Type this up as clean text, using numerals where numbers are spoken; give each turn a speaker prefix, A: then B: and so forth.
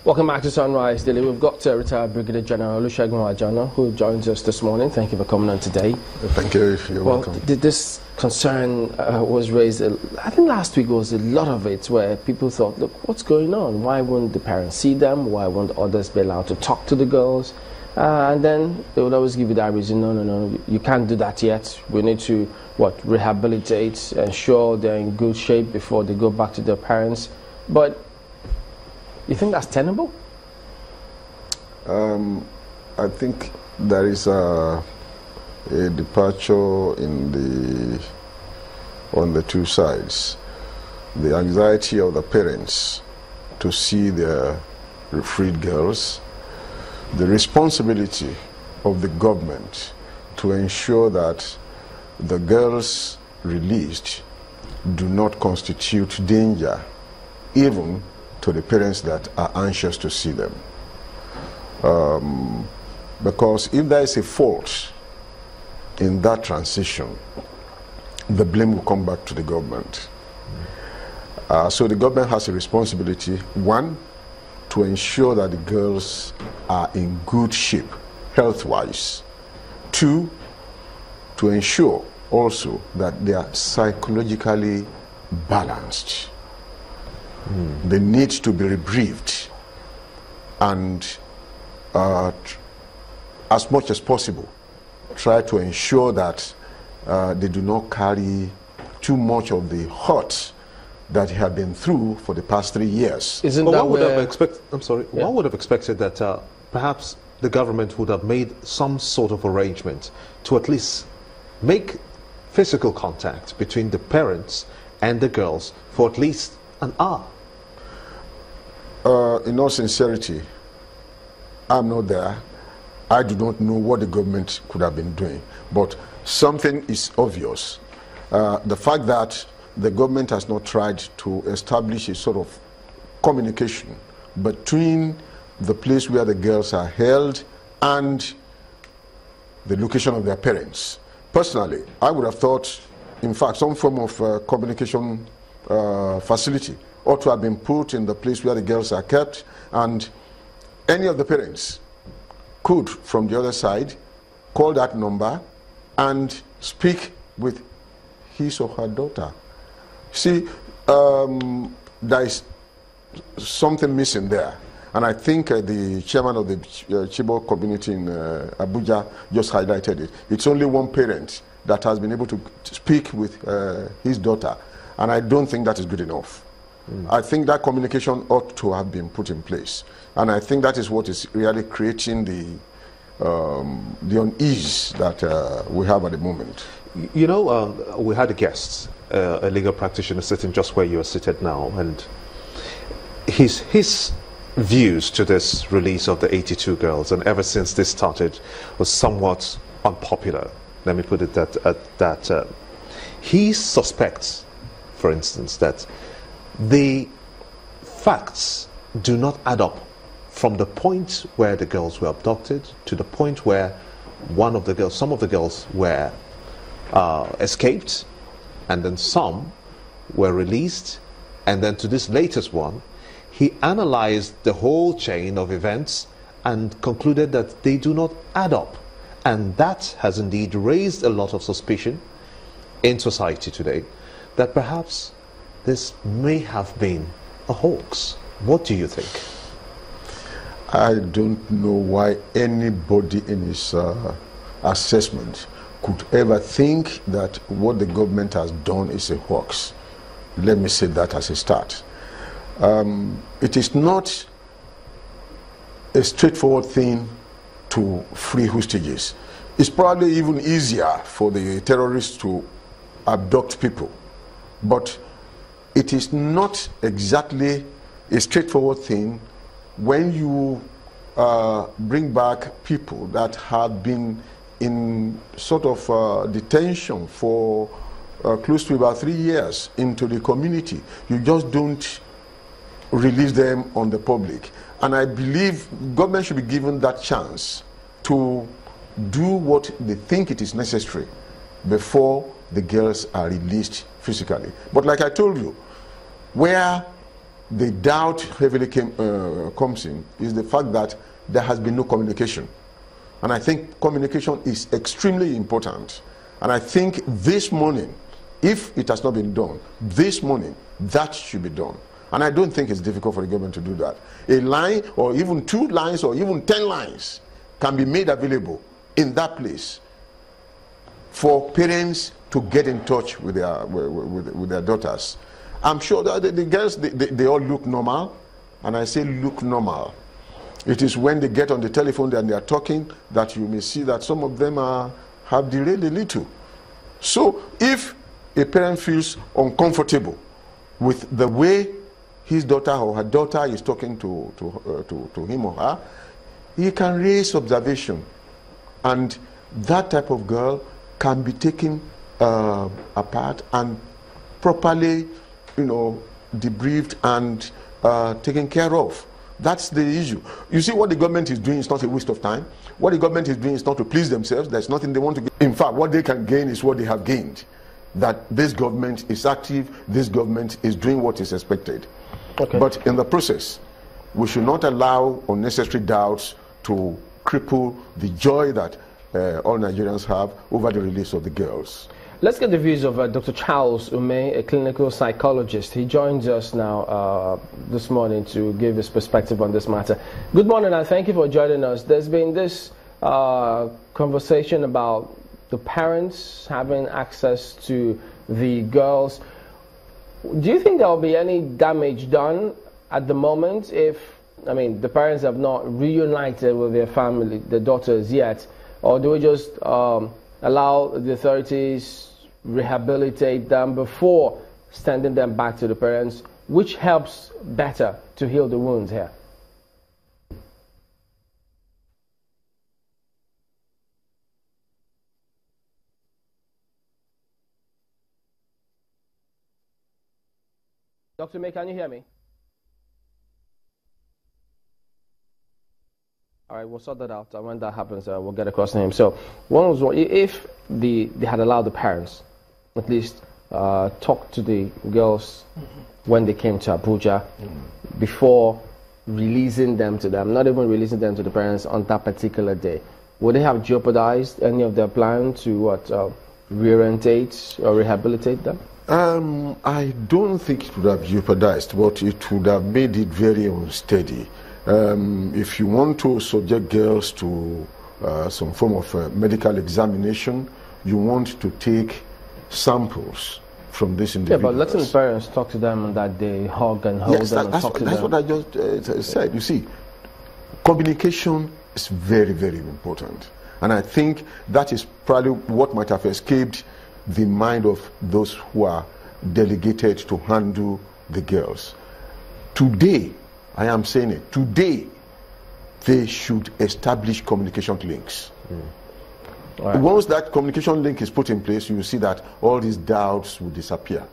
A: Welcome back to Sunrise Daily. We've got retired Brigadier General Olusegun Ajana, who joins us this morning. Thank you for coming on today.
B: Thank you. You're welcome.
A: This concern was raised, I think last week was a lot of it, where people thought, look, what's going on? Why won't the parents see them? Why won't others be allowed to talk to the girls? And then they would always give you that reason, no, you can't do that yet. We need to, rehabilitate, ensure they're in good shape before they go back to their parents. But you think that's tenable?
B: I think there is a departure on the two sides. The anxiety of the parents to see their freed girls, the responsibility of the government to ensure that the girls released do not constitute danger, even to the parents that are anxious to see them. Because if there is a fault in that transition, the blame will come back to the government. So the government has a responsibility, one, to ensure that the girls are in good shape, health-wise. Two, to ensure also that they are psychologically balanced. They need to be rebriefed and as much as possible try to ensure that they do not carry too much of the hurt that they have been through for the past 3 years.
C: One would have expected that perhaps the government would have made some sort of arrangement to at least make physical contact between the parents and the girls for at least an hour.
B: In all sincerity, I'm not there. I do not know what the government could have been doing. But something is obvious. The fact that the government has not tried to establish a sort of communication between the place where the girls are held and the location of their parents. Personally, I would have thought, in fact, some form of communication facility ought to have been put in the place where the girls are kept, and any of the parents could, from the other side, call that number and speak with his or her daughter. See, there is something missing there. And I think the chairman of the Chibok community in Abuja just highlighted it. It's only one parent that has been able to speak with his daughter, and I don't think that is good enough. I think that communication ought to have been put in place, and I think that is what is really creating the unease that we have at the moment.
C: You know, we had a guest, a legal practitioner sitting just where you are seated now, and his views to this release of the 82 girls, and ever since this started, was somewhat unpopular. Let me put it that he suspects, for instance, that the facts do not add up from the point where the girls were abducted to the point where some of the girls were escaped, and then some were released, and then to this latest one, he analyzed the whole chain of events and concluded that they do not add up. And that has indeed raised a lot of suspicion in society today that perhaps this may have been a hoax. What do you think?
B: I don't know why anybody in his assessment could ever think that what the government has done is a hoax. Let me say that as a start. It is not a straightforward thing to free hostages. It's probably even easier for the terrorists to abduct people, but it is not exactly a straightforward thing when you bring back people that have been in sort of detention for close to about 3 years into the community. You just don't release them on the public. And I believe government should be given that chance to do what they think it is necessary before the girls are released physically. But like I told you, where the doubt heavily comes in is the fact that there has been no communication. And I think communication is extremely important. And I think this morning, if it has not been done, this morning, that should be done. And I don't think it's difficult for the government to do that. A line, or even 2 lines, or even 10 lines can be made available in that place for parents to get in touch with their daughters. I'm sure that the girls, they all look normal. And I say look normal. It is when they get on the telephone and they are talking that you may see that some of them have derailed a little. So if a parent feels uncomfortable with the way his daughter or her daughter is talking to him or her, he can raise observation, and that type of girl can be taken apart and properly, debriefed and taken care of. That's the issue. You see, what the government is doing is not a waste of time. What the government is doing is not to please themselves. There's nothing they want to gain. In fact, what they can gain is what they have gained. That this government is active, this government is doing what is expected. Okay. But in the process, we should not allow unnecessary doubts to cripple the joy that all Nigerians have over the release of the girls.
A: Let's get the views of Dr. Charles Ume, a clinical psychologist. He joins us now this morning to give his perspective on this matter. Good morning, and thank you for joining us. There's been this conversation about the parents having access to the girls. Do you think there will be any damage done at the moment if, the parents have not reunited with their family, the daughters yet? Or do we just allow the authorities rehabilitate them before sending them back to the parents, which helps better to heal the wounds here? Dr. May, can you hear me? All right, we'll sort that out. And when that happens, we'll get across to him. So, one was, if they had allowed the parents, at least talk to the girls when they came to Abuja before releasing them to them, not even releasing them to the parents on that particular day, would they have jeopardized any of their plan to reorientate or rehabilitate them?
B: I don't think it would have jeopardized, but it would have made it very unsteady. If you want to subject girls to some form of medical examination, you want to take samples from this individual.
A: Yeah, but letting the parents talk to them on that day, hug and hold them and talk to them.
B: That's what I just said. You see, communication is very, very important. And I think that is probably what might have escaped the mind of those who are delegated to handle the girls. Today, I am saying it, today, they should establish communication links. Right. Once that communication link is put in place, you will see that all these doubts will disappear.